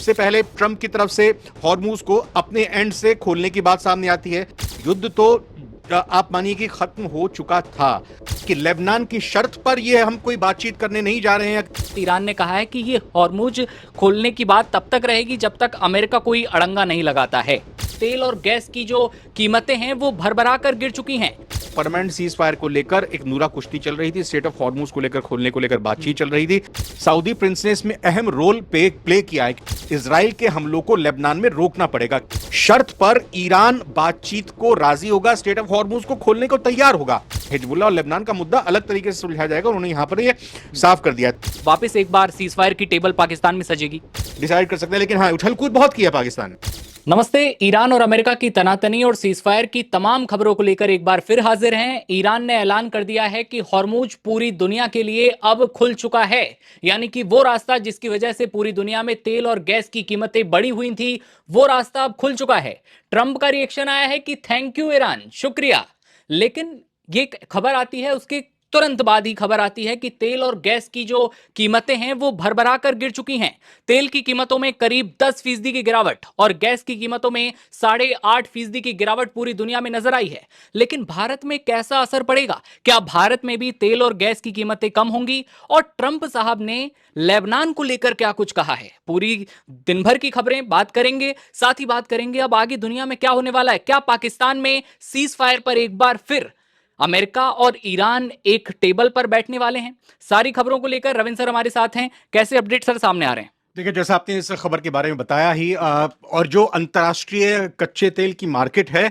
सबसे पहले ट्रंप की तरफ से हॉर्मूज को अपने एंड से खोलने की बात सामने आती है। युद्ध तो आप मानिए कि खत्म हो चुका था कि लेबनान की शर्त पर ये हम कोई बातचीत करने नहीं जा रहे हैं। ईरान ने कहा है कि ये हॉर्मुज खोलने की बात तब तक रहेगी जब तक अमेरिका कोई अड़ंगा नहीं लगाता है। तेल और गैस की जो कीमतें हैं वो भरभरा कर गिर चुकी हैं। परमानेंट सीज फायर को लेकर एक नूरा कुश्ती चल रही थी, स्टेट ऑफ हॉर्मूज को लेकर खोलने को लेकर बातचीत चल रही थी। सऊदी प्रिंस ने इसमें अहम रोल प्ले किया है। इजराइल के हमलों को लेबनान में रोकना पड़ेगा। शर्त पर ईरान बातचीत को राजी होगा, स्टेट ऑफ हॉर्मूज को खोलने को तैयार होगा। हिजबुल्लाह और लेबनान का मुद्दा अलग तरीके से सुलझाया जाएगा, उन्होंने यहां पर ये साफ कर दिया। वापस एक बार सीज फायर की टेबल पाकिस्तान में सजेगी, डिसाइड कर सकते हैं, लेकिन हाँ, उछल कूद बहुत किया पाकिस्तान ने। नमस्ते। ईरान और अमेरिका की तनातनी और सीजफायर की तमाम खबरों को लेकर एक बार फिर हाजिर हैं। ईरान ने ऐलान कर दिया है कि हॉर्मुज पूरी दुनिया के लिए अब खुल चुका है, यानी कि वो रास्ता जिसकी वजह से पूरी दुनिया में तेल और गैस की कीमतें बढ़ी हुई थी, वो रास्ता अब खुल चुका है। ट्रंप का रिएक्शन आया है कि थैंक यू ईरान, शुक्रिया। लेकिन ये खबर आती है, उसके तुरंत बाद ही खबर आती है कि तेल और गैस की जो कीमतें हैं वो भरभरा कर गिर चुकी हैं। तेल की कीमतों में करीब 10% की गिरावट और गैस की कीमतों में 8.5% की गिरावट पूरी दुनिया में नजर आई है। लेकिन भारत में कैसा असर पड़ेगा? क्या भारत में भी तेल और गैस की कीमतें कम होंगी? और ट्रंप साहब ने लेबनान को लेकर क्या कुछ कहा है? पूरी दिन भर की खबरें बात करेंगे, साथ ही बात करेंगे अब आगे दुनिया में क्या होने वाला है। क्या पाकिस्तान में सीज फायर पर एक बार फिर अमेरिका और ईरान एक टेबल पर बैठने वाले हैं? सारी खबरों को लेकर रविंद्र सर हमारे साथ हैं। कैसे अपडेट सर सामने आ रहे हैं? देखिए, जैसा आपने इस खबर के बारे में बताया ही, और जो अंतर्राष्ट्रीय कच्चे तेल की मार्केट है,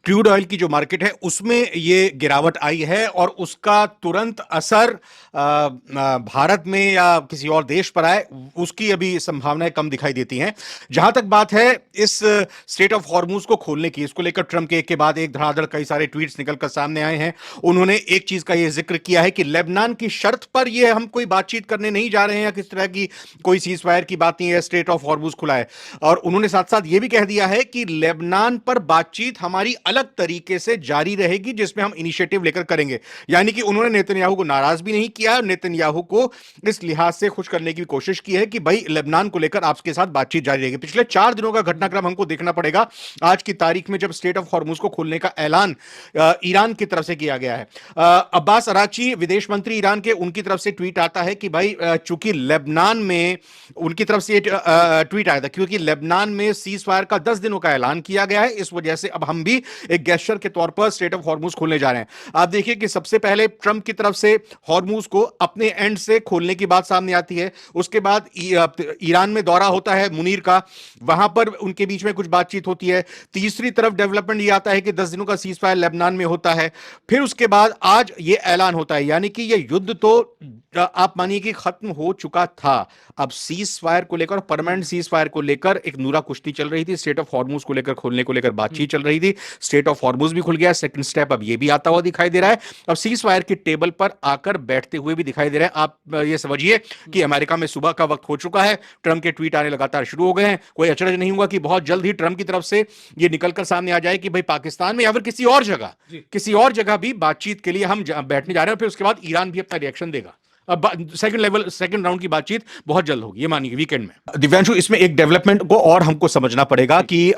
क्रूड ऑयल की जो मार्केट है, उसमें ये गिरावट आई है और उसका तुरंत असर भारत में या किसी और देश पर आए, उसकी अभी संभावनाएं कम दिखाई देती हैं। जहां तक बात है इस स्टेट ऑफ हॉर्मूज को खोलने की, इसको लेकर ट्रंप के एक के बाद एक धड़ाधड़ कई सारे ट्वीट्स निकलकर सामने आए हैं। उन्होंने एक चीज का ये जिक्र किया है कि लेबनान की शर्त पर ये हम कोई बातचीत करने नहीं जा रहे हैं, या किस तरह की कोई सीज फायर की बात नहीं है, स्टेट ऑफ हॉर्मूज खुला है। और उन्होंने साथ साथ ये भी कह दिया है कि लेबनान पर बातचीत हमारी अलग तरीके से जारी रहेगी, जिसमें हम इनिशिएटिव लेकर करेंगे। यानी कि उन्होंने नेतन्याहू को नाराज भी नहीं किया, नेतन्याहू को इस लिहाज से खुश करने की कोशिश की है कि भाई लेबनान को लेकर आपके साथ बातचीत जारी रहेगी। पिछले 4 दिनों का घटनाक्रम हमको देखना पड़ेगा। आज की तारीख में जब स्टेट ऑफ हॉर्मूज को खोलने का ऐलान ईरान की तरफ से किया गया है, अब्बास अराची विदेश मंत्री ईरान के, उनकी तरफ से ट्वीट आता है कि भाई चूंकि लेबनान में उनकी तरफ से ट्वीट आया था, क्योंकि लेबनान में सीज फायर का 10 दिनों का ऐलान किया गया है, इस वजह से अब हम भी एक गेस्चर के तौर पर स्टेट ऑफ हॉर्मूज खोलने जा रहे हैं। आप देखिए कि सबसे पहले ट्रंप की तरफ से हॉर्मूज को अपने एंड से खोलने की बात सामने आती है। उसके बाद ईरान में दौरा होता है मुनीर का, वहां पर उनके बीच में कुछ बातचीत होती है। तीसरी तरफ डेवलपमेंट ये आता है कि 10 दिनों का सीज फायर लेबनान में होता है। फिर उसके बाद आज ये ऐलान होता है, यानी कि ये युद्ध तो आप मानिए कि खत्म हो चुका था। अब सीज फायर को लेकर, परमानेंट सीज फायर को लेकर एक नूरा कुश्ती चल रही थी, स्टेट ऑफ हॉर्मूज को लेकर खोलने को लेकर बातचीत चल रही थी। स्टेट ऑफ हॉर्मूज भी खुल गया, सेकंड स्टेप अब ये भी आता हुआ दिखाई दे रहा है। अब सीज फायर की टेबल पर आकर बैठते हुए भी दिखाई दे रहा है। आप ये समझिए कि अमेरिका में सुबह का वक्त हो चुका है, ट्रंप के ट्वीट आने लगातार शुरू हो गए हैं। कोई अचरज नहीं हुआ कि बहुत जल्द ही ट्रंप की तरफ से ये निकलकर सामने आ जाए कि भाई पाकिस्तान में या फिर किसी और जगह भी बातचीत के लिए हम बैठने जा रहे हैं। फिर उसके बाद ईरान भी अपना रिएक्शन देगा। अब सेकंड राउंड की बातचीत बहुत जल्द होगी, ये मानिए वीकेंड में। दिव्यांशु, इसमें एक डेवलपमेंट को और हमको समझना पड़ेगा कि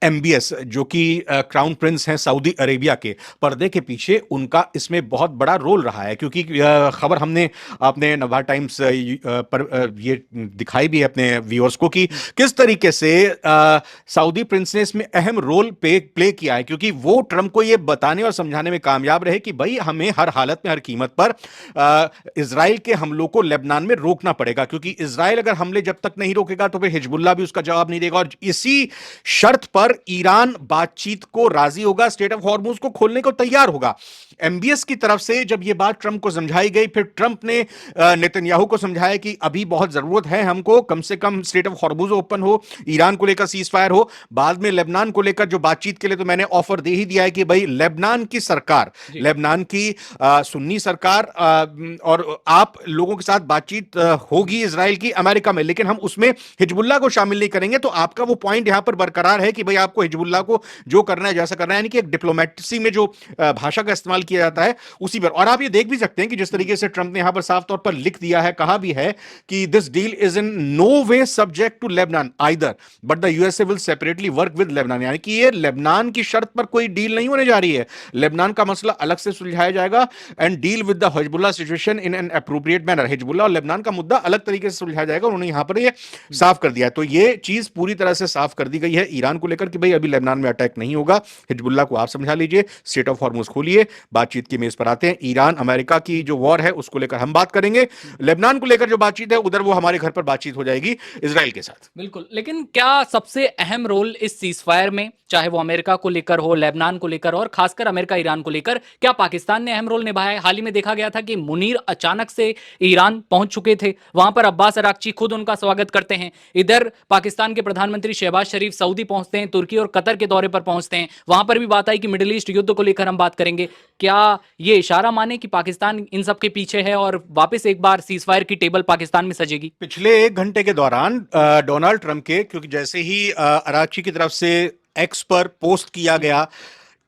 MBS जो कि क्राउन प्रिंस हैं सऊदी अरेबिया के, पर्दे के पीछे उनका इसमें बहुत बड़ा रोल रहा है। क्योंकि खबर हमने अपने नवा टाइम्स पर ये दिखाई भी है अपने व्यूअर्स को कि किस तरीके से सऊदी प्रिंस ने इसमें अहम रोल प्ले किया है। क्योंकि वो ट्रंप को ये बताने और समझाने में कामयाब रहे कि भाई हमें हर हालत में, हर कीमत पर इजराइल के हमलों को लेबनान में रोकना पड़ेगा, क्योंकि इजराइल अगर हमले जब तक नहीं रोकेगा तो फिर हिजबुल्लाह भी उसका जवाब नहीं देगा। और इसी शर्त पर ईरान बातचीत को राजी होगा, स्टेट ऑफ हॉर्मूज को खोलने को तैयार होगा। MBS की तरफ से जब यह बात ट्रंप को समझाई गई, फिर ट्रंप ने नेतन्याहू को समझाया कि अभी बहुत जरूरत है हमको, कम से कम स्टेट ऑफ हॉर्मूज ओपन हो, ईरान को लेकर सीज फायर हो। बाद में लेबनान को लेकर जो बातचीत के लिए तो मैंने ऑफर दे ही दिया है कि भाई लेबनान की सरकार, लेबनान की सुन्नी सरकार और आप लोगों के साथ बातचीत होगी इजराइल की अमेरिका में, लेकिन हम उसमें हिजबुल्लाह को शामिल नहीं करेंगे। तो आपका वो पॉइंट यहां पर बरकरार है कि भाई भाई आपको हिजबुल्लाह को जो करना है जैसा करना है, यानी कि एक डिप्लोमेसी में जो भाषा का इस्तेमाल किया जाता है उसी पर। और आप ये देख भी सकते हैं कि जिस तरीके से ट्रंप ने यहां पर साफ तौर पर लिख दिया है, कहा भी है कि this deal is in no way subject to Lebanon either but the USA will separately work with Lebanon, यानी कि ये लेबनान की शर्त पर कोई डील नहीं होने जा रही है, लेबनान का मसला अलग से सुलझाया जाएगा and deal with the Hezbollah situation in an appropriate manner, Hezbollah और लेबनान का मुद्दा अलग तरीके से सुलझाया जाएगा। उन्होंने यहां पर ये साफ कर दिया। तो ये चीज पूरी तरह से साफ कर दी गई है ईरान को लेकर कि भाई अभी लेबनान में अटैक नहीं होगा, हिजबुल्लाह को आप समझा लीजिए, स्ट्रेट ऑफ हॉर्मुज खोलिए, बातचीत की मेज पर आते हैं। ईरान अमेरिका की जो वॉर है उसको लेकर हम बात करेंगे, लेबनान को लेकर जो बातचीत है उधर वो हमारे घर पर बातचीत हो जाएगी इजराइल के साथ। बिल्कुल, लेकिन क्या सबसे अहम रोल इस सीजफायर में, चाहे वो अमेरिका को लेकर हो, लेबनान को लेकर और खासकर अमेरिका ईरान को लेकर, क्या पाकिस्तान ने अहम रोल निभाया है? हाल ही में देखा गया था कि मुनीर अचानक से ईरान पहुंच चुके थे, वहां पर अब्बास अराक्ची खुद उनका स्वागत करते हैं। इधर पाकिस्तान के प्रधानमंत्री शहबाज शरीफ सऊदी पहुंचते हैं, तुर्की और कतर के दौरे पर पहुंचते हैं, वहां पर भी बात आई कि मिडिल ईस्ट युद्ध को लेकर हम बात करेंगे। क्या ये इशारा माने कि पाकिस्तान इन सब के पीछे है और वापस एक बार सीजफायर की टेबल पाकिस्तान में सजेगी? पिछले 1 घंटे के दौरान डोनाल्ड ट्रंप के, क्योंकि जैसे ही अराक्ची की तरफ से एक्स पर पोस्ट किया गया,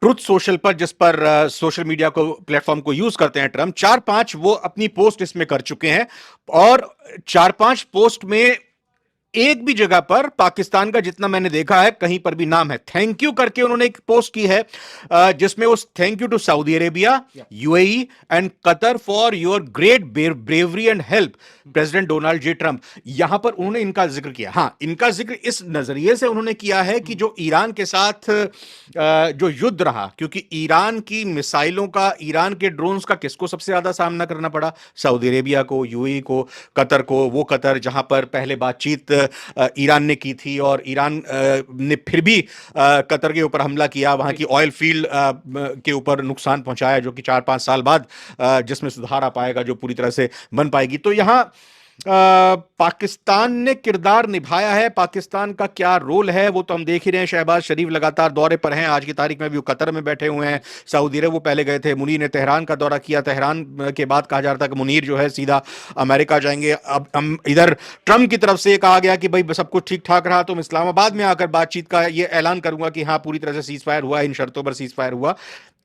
ट्रुथ सोशल पर, जिस पर सोशल मीडिया को प्लेटफॉर्म को यूज करते हैं ट्रंप, 4-5 वो अपनी पोस्ट इसमें कर चुके हैं और 4-5 पोस्ट में एक भी जगह पर पाकिस्तान का, जितना मैंने देखा है, कहीं पर भी नाम है। थैंक यू करके उन्होंने एक पोस्ट की है जिसमें उस thank you to Saudi Arabia, UAE and Qatar for your great bravery and help president Donald J Trump, यहां पर उन्होंने इनका जिक्र किया। हां, इनका जिक्र इस नजरिए से उन्होंने किया है कि जो ईरान के साथ जो युद्ध रहा, क्योंकि ईरान की मिसाइलों का, ईरान के ड्रोन्स का किसको सबसे ज्यादा सामना करना पड़ा? सऊदी अरेबिया को, यूएई को, कतर को। वो कतर जहां पर पहले बातचीत ईरान ने की थी और ईरान ने फिर भी कतर के ऊपर हमला किया, वहां की ऑयल फील्ड के ऊपर नुकसान पहुंचाया, जो कि 4-5 साल बाद जिसमें सुधार आ पाएगा, जो पूरी तरह से बन पाएगी। तो यहां पाकिस्तान ने किरदार निभाया है। पाकिस्तान का क्या रोल है वो तो हम देख ही रहे हैं। शहबाज शरीफ लगातार दौरे पर हैं, आज की तारीख में भी वो कतर में बैठे हुए हैं, सऊदी अरब वो पहले गए थे, मुनीर ने तेहरान का दौरा किया, तेहरान के बाद कहा जा रहा था कि मुनीर जो है सीधा अमेरिका जाएंगे। अब हम इधर ट्रंप की तरफ से कहा गया कि भाई सब कुछ ठीक ठाक रहा तो मैं इस्लामाबाद में आकर बातचीत का ये ऐलान करूंगा कि हाँ पूरी तरह से सीज फायर हुआ, इन शर्तों पर सीज फायर हुआ।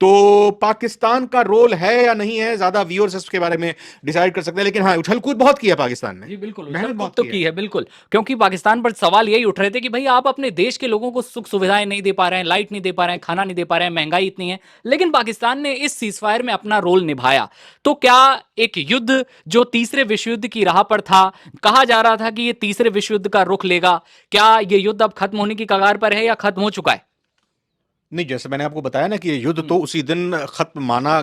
तो पाकिस्तान का रोल है या नहीं है, ज्यादा व्यूअर्स इसके बारे में डिसाइड कर सकते हैं, लेकिन हाँ उछल कूद बहुत किया पाकिस्तान ने। जी बिल्कुल, मेहनत उछल बहुत कूद तो की है बिल्कुल, क्योंकि पाकिस्तान पर सवाल यही उठ रहे थे कि भाई आप अपने देश के लोगों को सुख सुविधाएं नहीं दे पा रहे हैं, लाइट नहीं दे पा रहे हैं, खाना नहीं दे पा रहे हैं, महंगाई इतनी है, लेकिन पाकिस्तान ने इस सीजफायर में अपना रोल निभाया। तो क्या एक युद्ध जो तीसरे विश्व युद्ध की राह पर था, कहा जा रहा था कि ये तीसरे विश्व युद्ध का रुख लेगा, क्या ये युद्ध अब खत्म होने की कगार पर है या खत्म हो चुका है? नहीं, जैसे मैंने आपको बताया ना कि ये युद्ध तो उसी दिन खत्म माना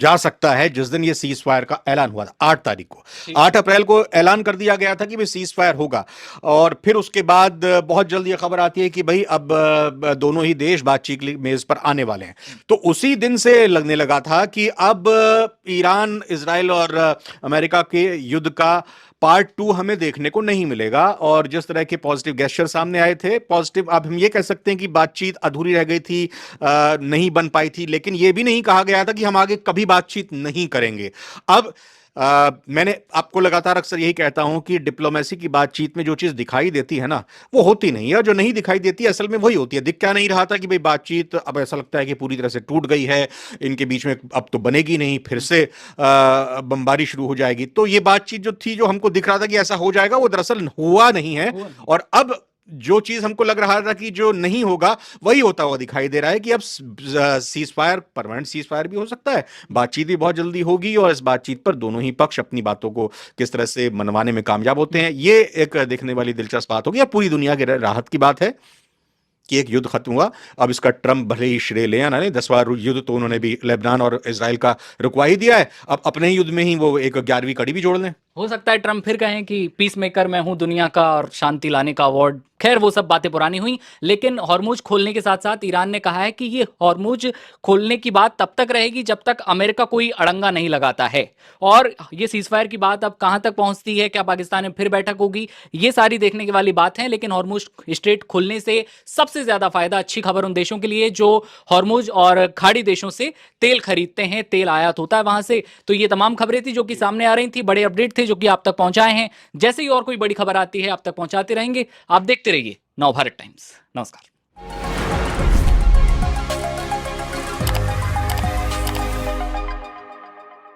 जा सकता है जिस दिन ये सीज फायर का ऐलान हुआ था, 8 तारीख को। 8 अप्रैल को ऐलान कर दिया गया था कि भाई सीज फायर होगा, और फिर उसके बाद बहुत जल्द ये खबर आती है कि भाई अब दोनों ही देश बातचीत की मेज पर आने वाले हैं। तो उसी दिन से लगने लगा था कि अब ईरान, इजराइल और अमेरिका के युद्ध का पार्ट 2 हमें देखने को नहीं मिलेगा। और जिस तरह के पॉजिटिव गेस्चर सामने आए थे, पॉजिटिव, अब हम ये कह सकते हैं कि बातचीत अधूरी रह गई थी, नहीं बन पाई थी, लेकिन यह भी नहीं कहा गया था कि हम आगे कभी बातचीत नहीं करेंगे। अब मैंने आपको लगातार अक्सर यही कहता हूं कि डिप्लोमेसी की बातचीत में जो चीज दिखाई देती है ना वो होती नहीं है, और जो नहीं दिखाई देती असल में वही होती है। दिख क्या नहीं रहा था कि भाई बातचीत अब ऐसा लगता है कि पूरी तरह से टूट गई है, इनके बीच में अब तो बनेगी नहीं, फिर से बमबारी शुरू हो जाएगी। तो ये बातचीत जो थी, जो हमको दिख रहा था कि ऐसा हो जाएगा, वो दरअसल हुआ नहीं है। और अब जो चीज हमको लग रहा था कि जो नहीं होगा वही होता हुआ दिखाई दे रहा है कि अब cease fire, permanent cease fire भी हो सकता है, बातचीत भी बहुत जल्दी होगी, और इस बातचीत पर दोनों ही पक्ष अपनी बातों को किस तरह से मनवाने में कामयाब होते हैं, ये एक देखने वाली दिलचस्प बात होगी। अब पूरी दुनिया की राहत की बात है कि एक युद्ध खत्म हुआ। अब इसका ट्रंप भले ही श्रेय ले या ना ले, 10वां युद्ध तो उन्होंने भी लेबनान और इजराइल का रुकवा ही दिया है, अब अपने युद्ध में ही वो एक 11वीं कड़ी भी जोड़ लें। हो सकता है ट्रंप फिर कहें कि पीस मेकर मैं हूं दुनिया का और शांति लाने का अवार्ड। खैर वो सब बातें पुरानी हुई, लेकिन हॉर्मुज खोलने के साथ साथ ईरान ने कहा है कि ये हॉर्मुज खोलने की बात तब तक रहेगी जब तक अमेरिका कोई अड़ंगा नहीं लगाता है। और ये सीजफायर की बात अब कहां तक पहुंचती है, क्या पाकिस्तान में फिर बैठक होगी, ये सारी देखने की वाली बात है। लेकिन हॉर्मुज स्ट्रेट खुलने से सबसे ज्यादा फायदा, अच्छी खबर उन देशों के लिए जो हॉर्मुज और खाड़ी देशों से तेल खरीदते हैं, तेल आयात होता है वहां से। तो ये तमाम खबरें थी जो कि सामने आ रही थी, बड़े अपडेट थे जो कि आप तक पहुंचाए हैं। जैसे ही और कोई बड़ी खबर आती है आप तक पहुंचाते रहेंगे। आप देखते रहिए नवभारत टाइम्स। नमस्कार।